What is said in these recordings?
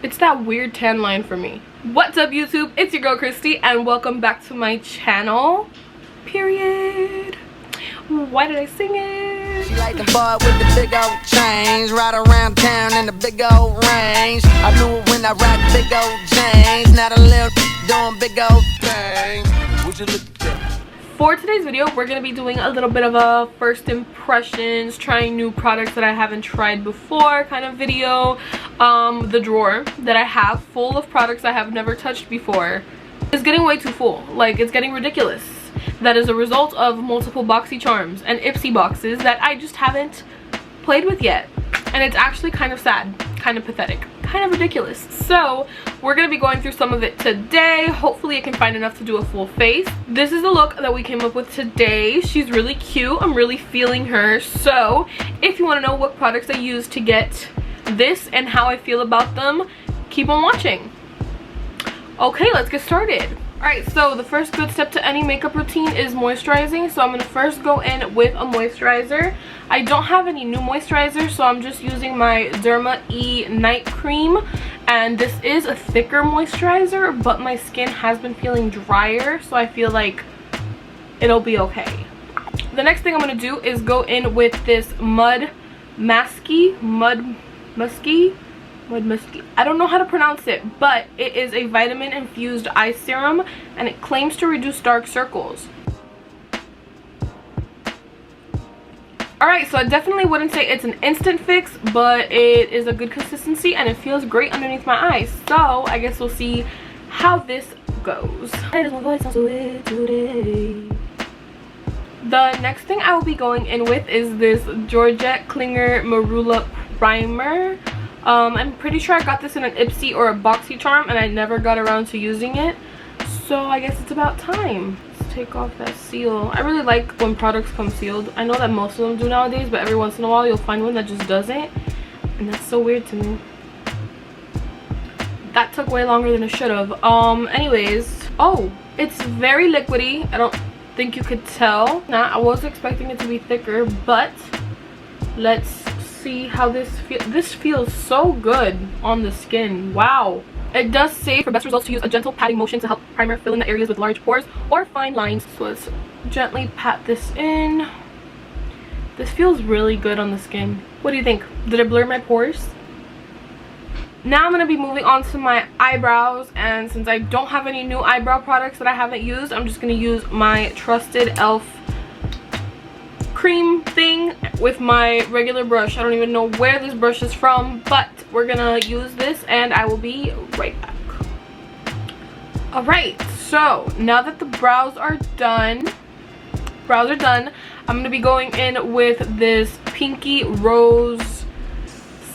It's that weird tan line for me. What's up, YouTube? It's your girl Christy and welcome back to my channel. Period. Why did I sing it? She like the boy with the big old chains, ride around town in the big old range. I knew it when I rock big old chains. Not a little doing big old things. Would you look at that? For today's video, we're going to be doing a little bit of a first impressions, trying new products that I haven't tried before kind of video. The drawer that I have full of products I have never touched before is getting way too full. Like, it's getting ridiculous. That is a result of multiple boxy charms and Ipsy boxes that I just haven't played with yet. And it's actually kind of sad, kind of pathetic, kind of ridiculous. So we're going to be going through some of it today. Hopefully I can find enough to do a full face. This is the look that we came up with today. She's really cute. I'm really feeling her. So if you want to know what products I use to get this and how I feel about them, keep on watching. Okay, let's get started. Alright, so the first good step to any makeup routine is moisturizing. So I'm going to first go in with a moisturizer. I don't have any new moisturizer, so I'm just using my Derma E night cream. And this is a thicker moisturizer, but my skin has been feeling drier, so I feel like it'll be okay. The next thing I'm going to do is go in with this Mud Musky. I don't know how to pronounce it, but it is a vitamin infused eye serum and it claims to reduce dark circles. Alright, so I definitely wouldn't say it's an instant fix, but it is a good consistency and it feels great underneath my eyes. So I guess we'll see how this goes. The next thing I will be going in with is this Georgette Klinger Marula Primer. I'm pretty sure I got this in an Ipsy or a boxy charm and I never got around to using it, so I guess it's about time. Let's take off that seal. I really like when products come sealed. I know that most of them do nowadays, but every once in a while you'll find one that just doesn't, and that's so weird to me. That took way longer than it should have. Anyways, oh, it's very liquidy. I don't think you could tell. I was expecting it to be thicker, but let's see how this feels. This feels so good on the skin. Wow. It does say for best results to use a gentle patting motion to help primer fill in the areas with large pores or fine lines. So let's gently pat this in. This feels really good on the skin. What do you think? Did it blur my pores? Now I'm going to be moving on to my eyebrows, and since I don't have any new eyebrow products that I haven't used, I'm just going to use my trusted e.l.f. cream thing with my regular brush. I don't even know where this brush is from, but we're gonna use this and I will be right back. Alright, so now that the brows are done, I'm gonna be going in with this pinky rose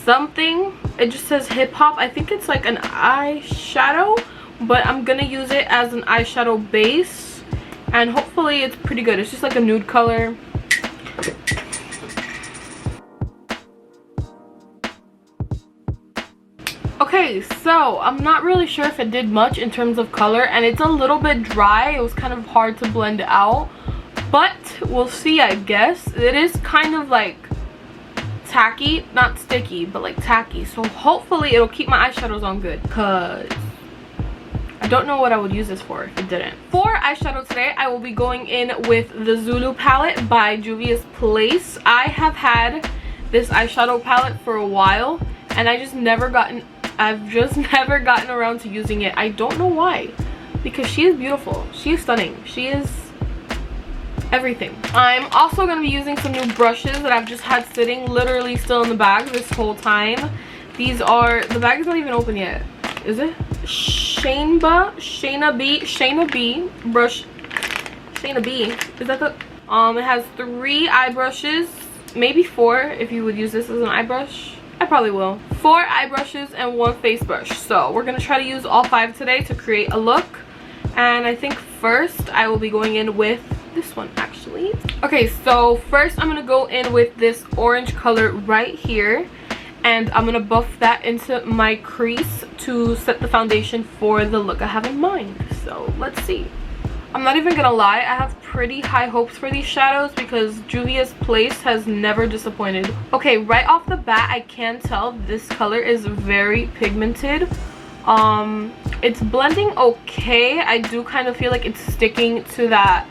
something. It just says hip hop. I think it's like an eyeshadow, but I'm gonna use it as an eyeshadow base and hopefully it's pretty good. It's just like a nude color. Okay, so I'm not really sure if it did much in terms of color, and it's a little bit dry. It was kind of hard to blend out, but we'll see. I guess it is kind of like tacky, not sticky, but like tacky, so hopefully it'll keep my eyeshadows on good, because I don't know what I would use this for if it didn't. For eyeshadow today, I will be going in with the Zulu palette by Juvia's Place. I have had this eyeshadow palette for a while and I've just never gotten around to using it. I don't know why, because she is beautiful, she is stunning, she is everything. I'm also going to be using some new brushes that I've just had sitting literally still in the bag this whole time. These are, the bag is not even open yet, is it? Shayna B brush. Shayna B, is that the it has 3 eye brushes, maybe 4 if you would use this as an eye brush. I probably will. 4 eye brushes and 1 face brush. So we're gonna try to use all 5 today to create a look, and I think first I will be going in with this one actually. Okay, so first I'm gonna go in with this orange color right here, and I'm gonna buff that into my crease to set the foundation for the look I have in mind. So let's see. I'm not even gonna lie, I have pretty high hopes for these shadows because Juvia's Place has never disappointed. Okay, right off the bat, I can tell this color is very pigmented. It's blending okay. I do kind of feel like it's sticking to that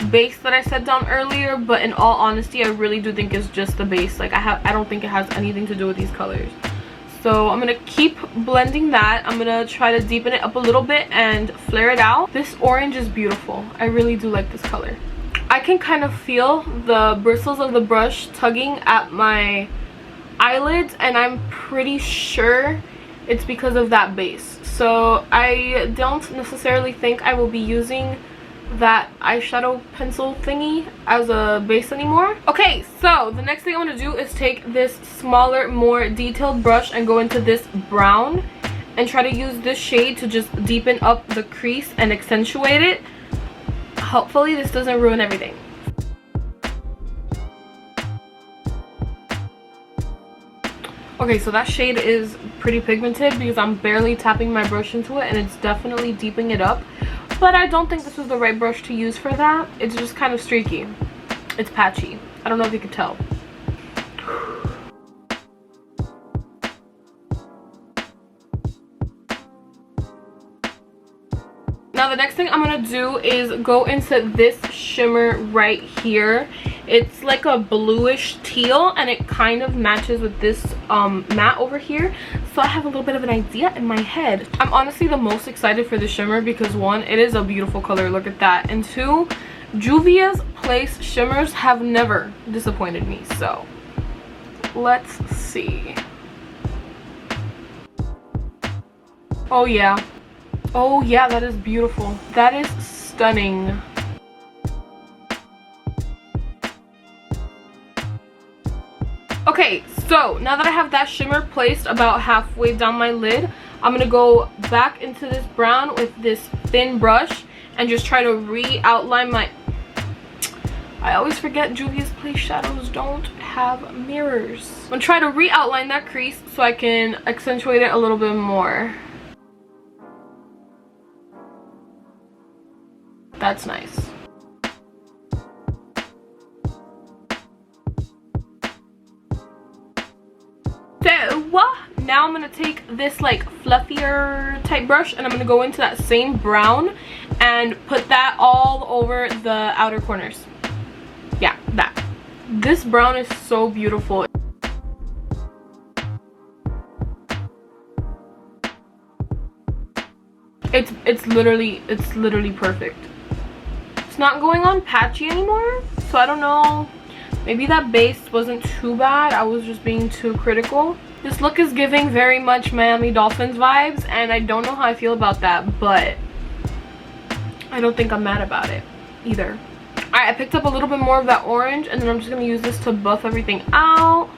base that I set down earlier, but in all honesty, I really do think it's just the base. Like I don't think it has anything to do with these colors. So I'm gonna keep blending that. I'm gonna try to deepen it up a little bit and flare it out. This orange is beautiful. I really do like this color. I can kind of feel the bristles of the brush tugging at my eyelids, and I'm pretty sure it's because of that base. So I don't necessarily think I will be using that eyeshadow pencil thingy as a base anymore. Okay, so the next thing I'm going to do is take this smaller, more detailed brush and go into this brown and try to use this shade to just deepen up the crease and accentuate it. Hopefully this doesn't ruin everything. Okay, so that shade is pretty pigmented because I'm barely tapping my brush into it, and it's definitely deepening it up. But I don't think this is the right brush to use for that. It's just kind of streaky. It's patchy. I don't know if you could tell. Now the next thing I'm going to do is go into this shimmer right here. It's like a bluish teal, and it kind of matches with this matte over here. So I have a little bit of an idea in my head. I'm honestly the most excited for the shimmer because one, it is a beautiful color, look at that, and two, Juvia's Place shimmers have never disappointed me. So let's see. Oh yeah, oh yeah, that is beautiful. That is stunning. Okay, so now that I have that shimmer placed about halfway down my lid, I'm gonna go back into this brown with this thin brush and just try to re-outline my... I always forget Juvia's Place shadows don't have mirrors. I'm gonna try to re-outline that crease so I can accentuate it a little bit more. That's nice. So now I'm gonna take this like fluffier type brush and I'm gonna go into that same brown and put that all over the outer corners. Yeah, that. This brown is so beautiful. It's literally perfect. It's not going on patchy anymore, so I don't know. Maybe that base wasn't too bad. I was just being too critical. This look is giving very much Miami Dolphins vibes, and I don't know how I feel about that, but I don't think I'm mad about it either. Alright, I picked up a little bit more of that orange, and then I'm just going to use this to buff everything out.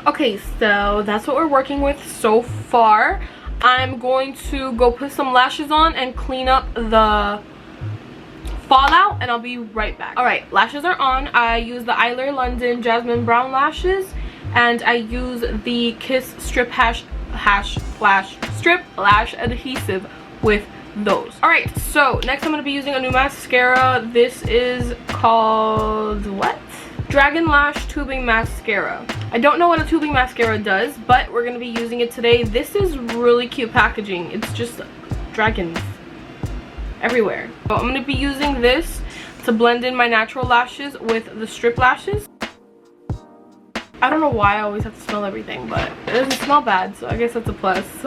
Okay, so that's what we're working with so far. I'm going to go put some lashes on and clean up the fallout, and I'll be right back. Alright, lashes are on. I use the Eyelure London Jasmine Brown lashes, and I use the Kiss Strip Strip Lash Adhesive with those. Alright, so next I'm going to be using a new mascara. This is called, what? Dragon Lash Tubing Mascara. I don't know what a tubing mascara does, but we're going to be using it today. This is really cute packaging. It's just dragons everywhere. So I'm going to be using this to blend in my natural lashes with the strip lashes. I don't know why I always have to smell everything, but it doesn't smell bad, so I guess that's a plus.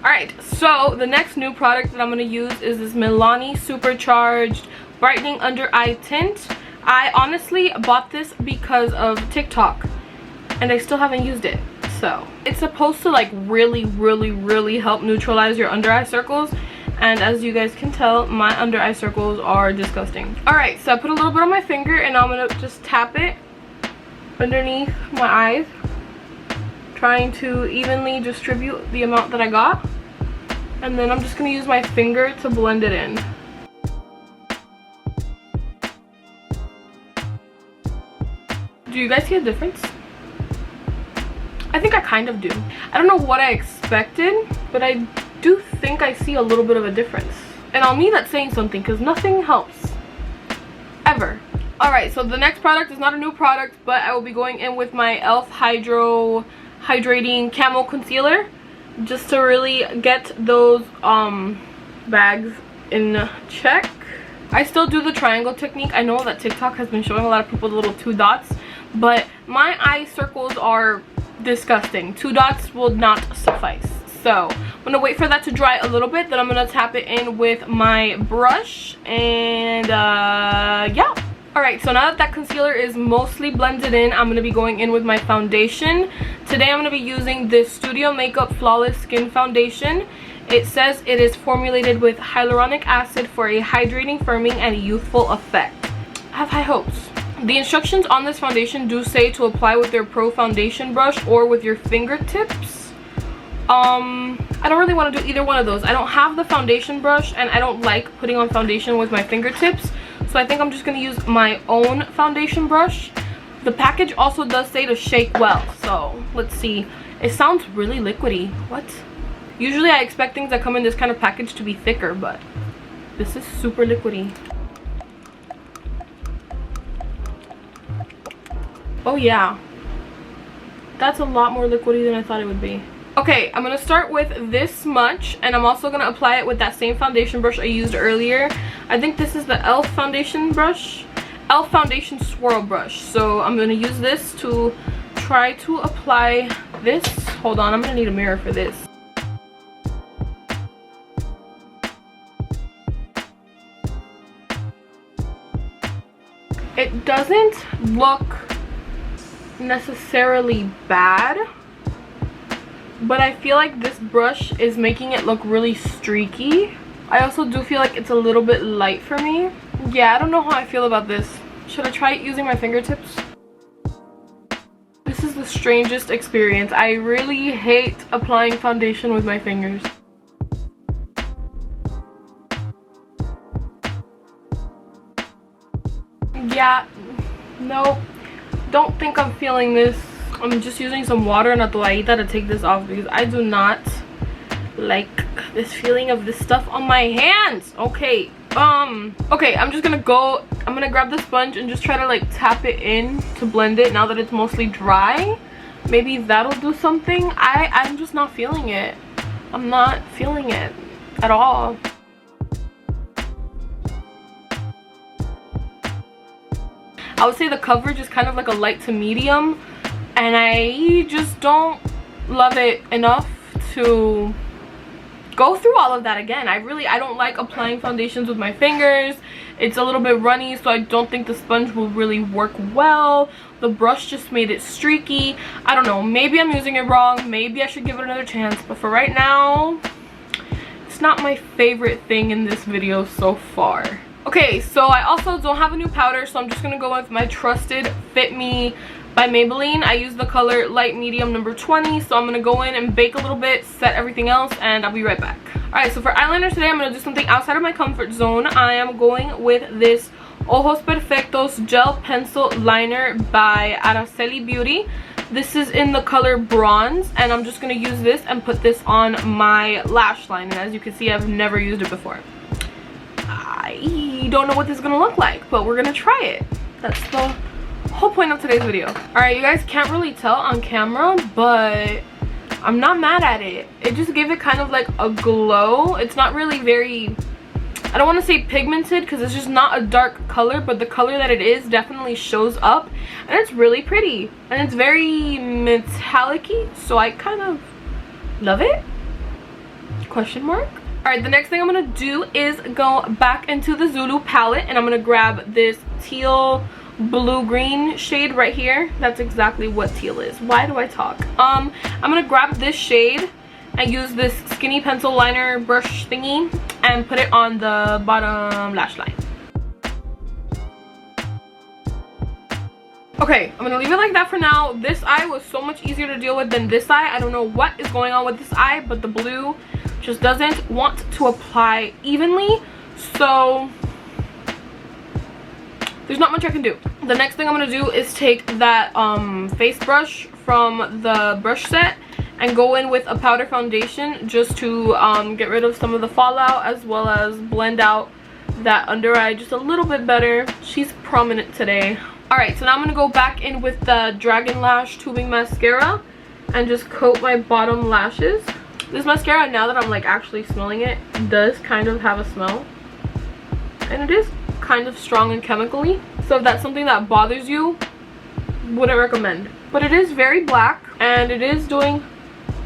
Alright, so the next new product that I'm going to use is this Milani Supercharged Brightening Under Eye Tint. I honestly bought this because of TikTok, and I still haven't used it. So it's supposed to like really help neutralize your under eye circles, and as you guys can tell, my under eye circles are disgusting. Alright, so I put a little bit on my finger and I'm gonna just tap it underneath my eyes, trying to evenly distribute the amount that I got, and then I'm just gonna use my finger to blend it in. Do you guys see a difference? think I kind of do. I don't know what I expected, but I do think I see a little bit of a difference. And I'll mean that's saying something because nothing helps. Ever. Alright, so the next product is not a new product, but I will be going in with my e.l.f. Hydro Hydrating Camo Concealer. Just to really get those bags in check. I still do the triangle technique. I know that TikTok has been showing a lot of people the little 2 dots, but my eye circles are disgusting. 2 dots will not suffice. So I'm gonna wait for that to dry a little bit, then I'm gonna tap it in with my brush, and yeah. Alright, so now that concealer is mostly blended in, I'm gonna be going in with my foundation. Today I'm gonna be using this Studio Makeup Flawless Skin Foundation. It says it is formulated with hyaluronic acid for a hydrating, firming, and youthful effect. I have high hopes. The instructions on this foundation do say to apply with your Pro Foundation brush or with your fingertips. I don't really want to do either one of those. I don't have the foundation brush, and I don't like putting on foundation with my fingertips. So I think I'm just going to use my own foundation brush. The package also does say to shake well. So let's see. It sounds really liquidy. What? Usually I expect things that come in this kind of package to be thicker, but this is super liquidy. Oh yeah, that's a lot more liquidy than I thought it would be. Okay, I'm gonna start with this much, and I'm also gonna apply it with that same foundation brush I used earlier. I think this is the e.l.f. foundation brush, e.l.f. foundation swirl brush. So I'm gonna use this to try to apply this. Hold on, I'm gonna need a mirror for this. It doesn't look necessarily bad, but I feel like this brush is making it look really streaky. I also do feel like it's a little bit light for me. Yeah, I don't know how I feel about this. Should I try it using my fingertips? This is the strangest experience. I really hate applying foundation with my fingers. Yeah, no, don't think I'm feeling this. I'm just using some water and a toallita to take this off because I do not like this feeling of this stuff on my hands. Okay, okay, I'm gonna grab the sponge and just try to like tap it in to blend it now that it's mostly dry. Maybe that'll do something. I'm just not feeling it. I'm not feeling it at all. I would say the coverage is kind of like a light to medium, and I just don't love it enough to go through all of that again. I don't like applying foundations with my fingers. It's a little bit runny, so I don't think the sponge will really work well. The brush just made it streaky. I don't know, maybe I'm using it wrong. Maybe I should give it another chance, but for right now, it's not my favorite thing in this video so far. Okay, so I also don't have a new powder, so I'm just going to go with my trusted Fit Me by Maybelline. I use the color light medium number 20, so I'm going to go in and bake a little bit, set everything else, and I'll be right back. Alright, so for eyeliner today, I'm going to do something outside of my comfort zone. I am going with this Ojos Perfectos Gel Pencil Liner by Araceli Beauty. This is in the color bronze, and I'm just going to use this and put this on my lash line. And as you can see, I've never used it before. I don't know what this is gonna look like, but we're gonna try it. That's the whole point of today's video. Alright, you guys can't really tell on camera, but I'm not mad at it. It just gave it kind of like a glow. It's not really very, I don't want to say pigmented because it's just not a dark color, but the color that it is definitely shows up, and it's really pretty, and it's very metallic-y, so I kind of love it. Question mark. Alright, the next thing I'm going to do is go back into the Zulu palette, and I'm going to grab this teal blue-green shade right here. That's exactly what teal is. Why do I talk? I'm going to grab this shade and use this skinny pencil liner brush thingy and put it on the bottom lash line. Okay, I'm going to leave it like that for now. This eye was so much easier to deal with than this eye. I don't know what is going on with this eye, but the blue just doesn't want to apply evenly. So there's not much I can do. The next thing I'm gonna do is take that face brush from the brush set and go in with a powder foundation just to get rid of some of the fallout, as well as blend out that under eye just a little bit better. She's prominent today. Alright, so now I'm gonna go back in with the Dragon Lash Tubing Mascara and just coat my bottom lashes. This mascara, now that I'm like actually smelling it, does kind of have a smell, and it is kind of strong and chemically, so if that's something that bothers you, wouldn't recommend. But it is very black and it is doing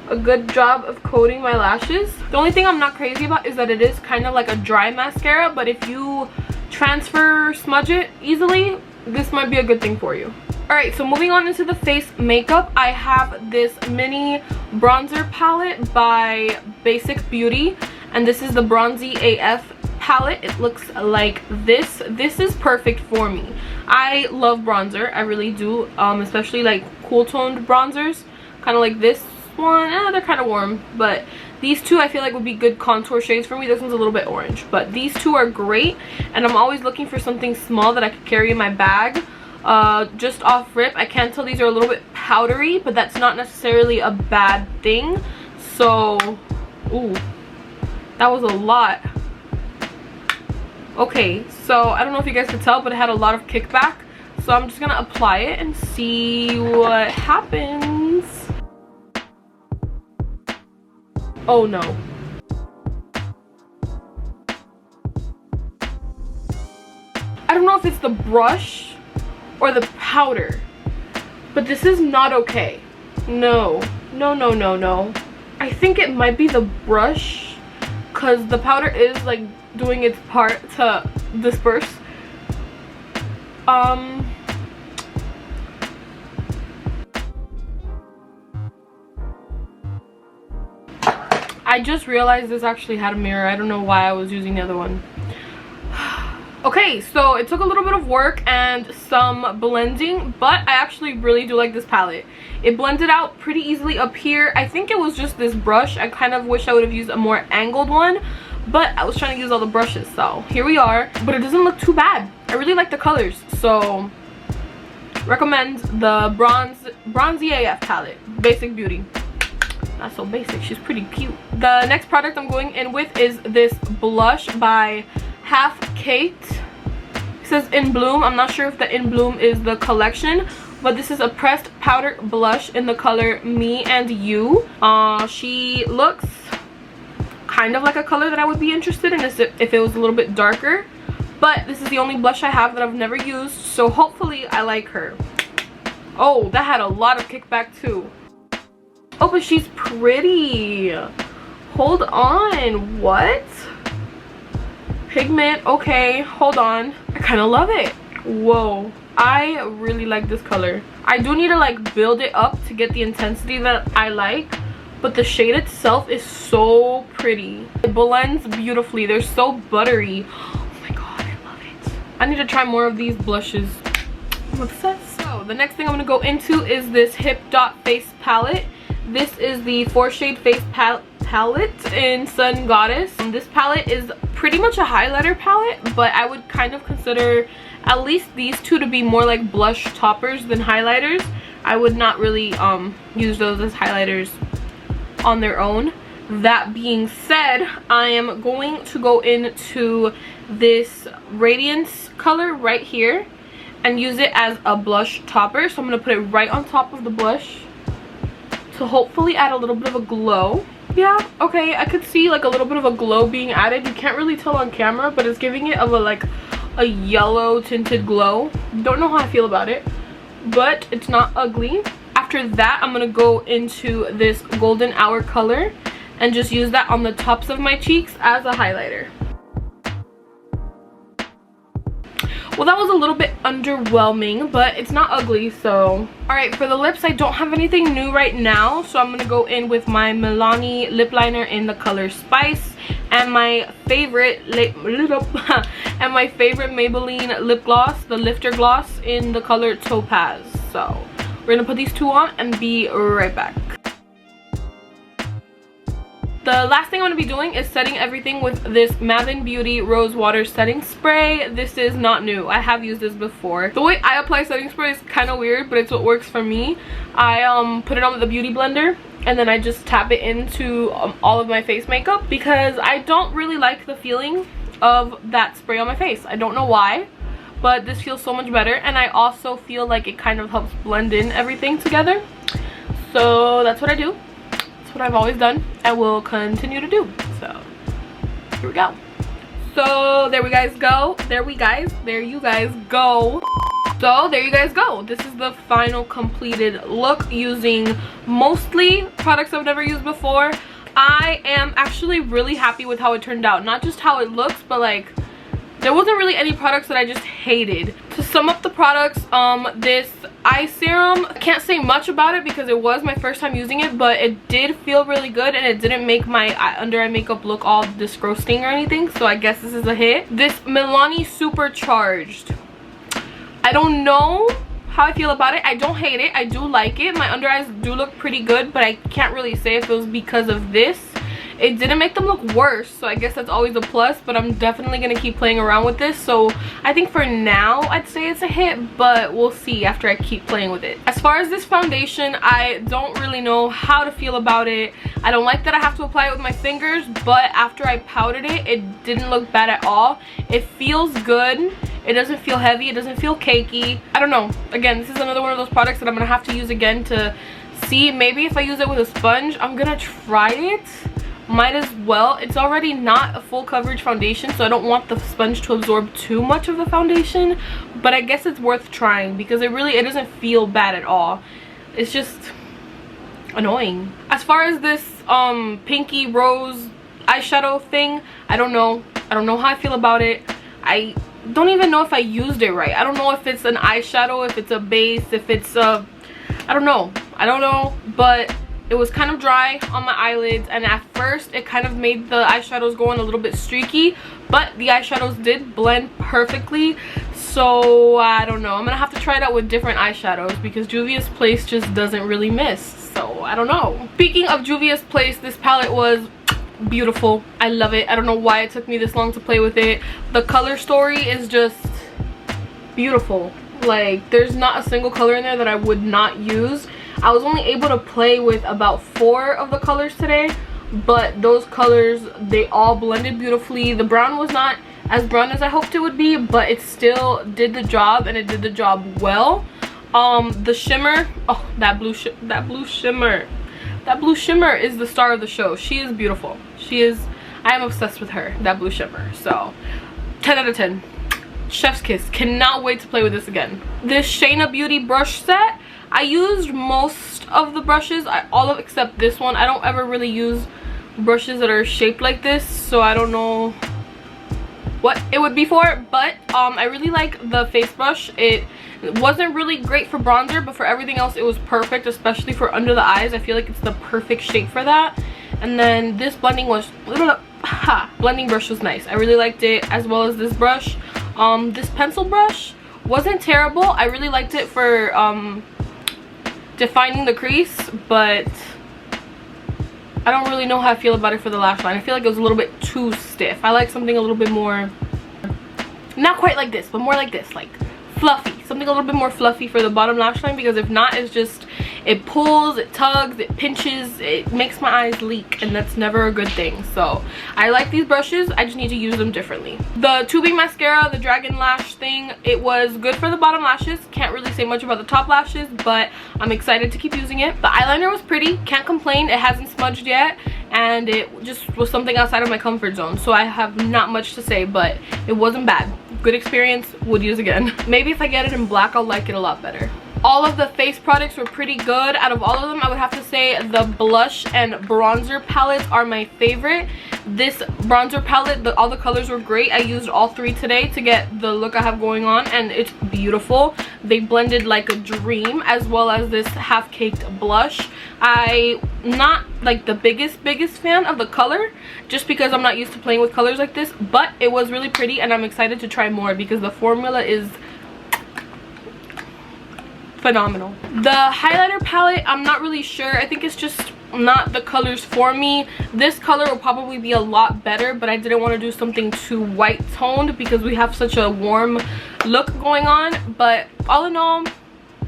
a good job of coating my lashes. The only thing I'm not crazy about is that it is kind of like a dry mascara, but if you transfer smudge it easily, this might be a good thing for you. Alright, so moving on into the face makeup, I have this mini bronzer palette by Basic Beauty, and this is the Bronzy AF palette. It looks like this. This is perfect for me. I love bronzer, I really do, especially like cool toned bronzers, kind of like this one. They're kind of warm, but these two I feel like would be good contour shades for me. This one's a little bit orange, but these two are great, and I'm always looking for something small that I could carry in my bag. Just off rip, I can tell these are a little bit powdery, but that's not necessarily a bad thing. So, ooh, that was a lot. Okay, so I don't know if you guys could tell, but it had a lot of kickback, so I'm just gonna apply it and see what happens. Oh no. I don't know if it's the brush or the powder, but this is not okay. No, no, no, no, no. I think it might be the brush, because the powder is like doing its part to disperse. I just realized this actually had a mirror. I don't know why I was using the other one. Okay, so it took a little bit of work and some blending, but I actually really do like this palette. It blended out pretty easily up here. I think it was just this brush. I kind of wish I would have used a more angled one, but I was trying to use all the brushes, so here we are. But it doesn't look too bad. I really like the colors, so recommend the Bronzy AF palette, Basic Beauty. Not so basic, she's pretty cute. The next product I'm going in with is this blush by Half Kate. It says In Bloom. I'm not sure if the In Bloom is the collection, but this is a pressed powder blush in the color Me and You. She looks kind of like a color that I would be interested in if it was a little bit darker, but this is the only blush I have that I've never used, so hopefully I like her. Oh, that had a lot of kickback too. Oh, but she's pretty. Hold on, what? Pigment, okay, hold on. I kind of love it. Whoa, I really like this color. I do need to like build it up to get the intensity that I like, but the shade itself is so pretty. It blends beautifully. They're so buttery. Oh my god, I love it. I need to try more of these blushes. I'm obsessed. So the next thing I'm gonna go into is this Hip Dot Face Palette. This is the 4-shade face palette in Sun Goddess. This palette is pretty much a highlighter palette, but I would kind of consider at least these two to be more like blush toppers than highlighters. I would not really use those as highlighters on their own. That being said, I am going to go into this Radiance color right here and use it as a blush topper. So I'm going to put it right on top of the blush to hopefully add a little bit of a glow. Yeah, okay, I could see like a little bit of a glow being added. You can't really tell on camera, but it's giving it a yellow tinted glow. Don't know how I feel about it, but it's not ugly. After that, I'm gonna go into this Golden Hour color and just use that on the tops of my cheeks as a highlighter. Well, that was a little bit underwhelming, but it's not ugly, so. Alright, for the lips, I don't have anything new right now, so I'm gonna go in with my Milani lip liner in the color Spice, and my favorite Maybelline lip gloss, the Lifter Gloss, in the color Topaz. So we're gonna put these two on and be right back. The last thing I'm going to be doing is setting everything with this Mavin Beauty Rose Water Setting Spray. This is not new. I have used this before. The way I apply setting spray is kind of weird, but it's what works for me. I put it on with the Beauty Blender, and then I just tap it into all of my face makeup because I don't really like the feeling of that spray on my face. I don't know why, but this feels so much better, and I also feel like it kind of helps blend in everything together. So that's what I do. What I've always done and will continue to do. So here we go. So there you guys go. So there you guys go. This is the final completed look using mostly products I've never used before. I am actually really happy with how it turned out. Not just how it looks, but like there wasn't really any products that I just hated. To sum up the products, this eye serum, I can't say much about it because it was my first time using it, but it did feel really good and it didn't make my under eye makeup look all disgusting or anything, so I guess this is a hit. This Milani Supercharged, I don't know how I feel about it. I don't hate it. I do like it. My under eyes do look pretty good, but I can't really say if it was because of this. It didn't make them look worse, so I guess that's always a plus, but I'm definitely gonna keep playing around with this. So I think for now I'd say it's a hit, but we'll see after I keep playing with it. As far as this foundation, I don't really know how to feel about it. I don't like that I have to apply it with my fingers, but after I powdered it, it didn't look bad at all. It feels good. It doesn't feel heavy. It doesn't feel cakey. I don't know. Again, this is another one of those products that I'm gonna have to use again to see. Maybe if I use it with a sponge, I'm gonna try it. Might as well. It's already not a full coverage foundation, so I don't want the sponge to absorb too much of the foundation, but I guess it's worth trying because it doesn't feel bad at all. It's just annoying. As far as this pinky rose eyeshadow thing, I don't know how I feel about it. I don't even know if I used it right. I don't know if it's an eyeshadow, if it's a base, if it's a I don't know, but it was kind of dry on my eyelids, and at first it kind of made the eyeshadows go on a little bit streaky, but the eyeshadows did blend perfectly. So I don't know, I'm gonna have to try it out with different eyeshadows because Juvia's Place just doesn't really miss, so I don't know. Speaking of Juvia's Place, this palette was beautiful. I love it. I don't know why it took me this long to play with it. The color story is just beautiful. Like, there's not a single color in there that I would not use. I was only able to play with about 4 of the colors today, but those colors, they all blended beautifully. The brown was not as brown as I hoped it would be, but it still did the job, and it did the job well. The shimmer, oh, that blue shimmer is the star of the show. She is beautiful. I am obsessed with her, that blue shimmer. So 10 out of 10. Chef's kiss. Cannot wait to play with this again. This Shayna Beauty brush set, I used most of the brushes, all except this one. I don't ever really use brushes that are shaped like this, so I don't know what it would be for, but I really like the face brush. It wasn't really great for bronzer, but for everything else it was perfect, especially for under the eyes. I feel like it's the perfect shape for that. And then this blending brush was nice. I really liked it, as well as this brush. This pencil brush wasn't terrible. I really liked it for defining the crease, but I don't really know how I feel about it for the lash line. I feel like it was a little bit too stiff. I like something a little bit more, not quite like this, but more like this, like fluffy. Something a little bit more fluffy for the bottom lash line, because if not, it's just, it pulls, it tugs, it pinches, it makes my eyes leak, and that's never a good thing. So I like these brushes, I just need to use them differently. The tubing mascara, the dragon lash thing, it was good for the bottom lashes. Can't really say much about the top lashes, but I'm excited to keep using it. The eyeliner was pretty, can't complain. It hasn't smudged yet, and it just was something outside of my comfort zone, so I have not much to say, but it wasn't bad. Good experience, would use again. Maybe if I get it in black, I'll like it a lot better. All of the face products were pretty good. Out of all of them, I would have to say the blush and bronzer palettes are my favorite. This bronzer palette, all the colors were great. I used all 3 today to get the look I have going on, and it's beautiful. They blended like a dream, as well as this half-caked blush. I'm not like the biggest fan of the color, just because I'm not used to playing with colors like this, but it was really pretty, and I'm excited to try more because the formula is phenomenal. The highlighter palette, I'm not really sure. I think it's just not the colors for me. This color will probably be a lot better, but I didn't want to do something too white toned because we have such a warm look going on. But all in all,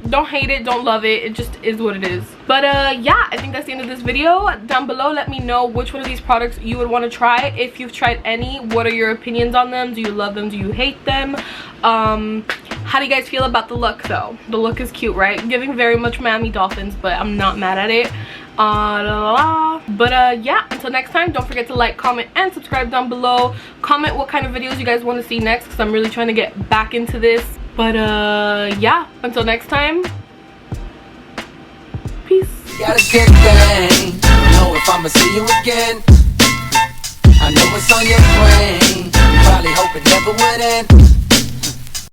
don't hate it, don't love it, it just is what it is. But yeah, I think that's the end of this video. Down below, let me know which one of these products you would want to try. If you've tried any, what are your opinions on them? Do you love them? Do you hate them? How do you guys feel about the look though? The look is cute, right? Giving very much Miami Dolphins, but I'm not mad at it. But yeah, until next time, don't forget to like, comment, and subscribe down below. Comment what kind of videos you guys want to see next, because I'm really trying to get back into this. But yeah, until next time, peace. Got a good thing. Don't know if I'ma see you again. I know it's on your brain. You probably hope it never would end.